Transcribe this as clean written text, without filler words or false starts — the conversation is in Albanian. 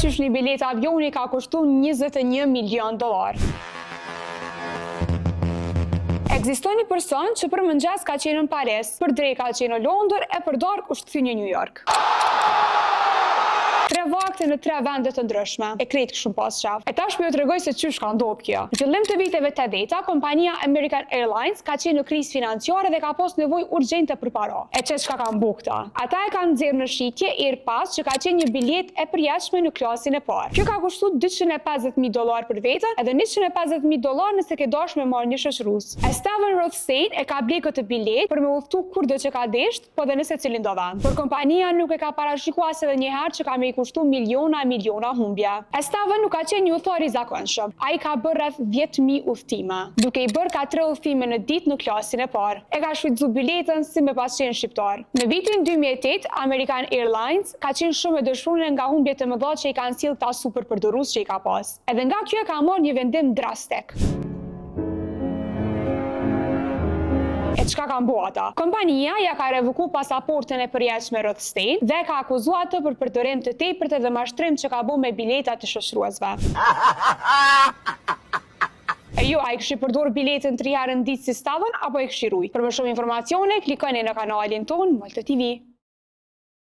qysh një bilet avioni ka kushtu $21 milion. Ekziston një person që për mëngjes ka qenë në Paris, për dre ka qenë në Londër e për darkë është kthyer në New York. 3 vakte në 3 vende të ndryshme. E kretë kështu pas qaf. E tash po ju tregoj se çysh ka ndodhur kjo. Në fillim të viteve 80-ta, kompania American Airlines ka qenë në krizë financiare dhe ka pas nevojë urgjente për para. E çka kanë bërë këta? Ata e kanë nxjerrë në shitje Airpass që ka qenë një bilet e përjetshme në klasin e parë. Kjo ka kushtuar $250,000 për veten, edhe $150,000 nëse ke dashur me marrë një shoqërues. Esteban Rothstein e ka bler këtë bilet për me udhëtu kurdo që ka desht, po dhe nëse cilin do vend. Por kompania nuk e ka parashikuar se edhe një herë që ka me kushtu miliona humbje. Esteban nuk ka qenë një udhëtar i zakonshëm. Ai ka bërë rreth 10.000 udhtime, duke i bërë ka 3 udhtime në ditë në klasin e parë. E ka shfrytzuar biletën si me pas qenë shqiptar. Në vitin 2008, American Airlines ka qenë shumë e dëshpëruar nga humbjet e mëdha që i kanë sjellë ta superpërdorues që i ka pas. Edhe nga kjo e ka marrë një vendim drastik. E çka kanë bërë ata? Kompania ja ka revokuar pasaportën e përjetshme Rothstein dhe ka akuzuar atë për përdorim të tepërt dhe mashtrim që ka bërë me bileta të shoqëruesve. E jo, a i kështu përdorur biletën 3 herë në ditë si Esteban apo e kështu ruaj? Për më shumë informacione, klikoni në kanalin ton Malta TV.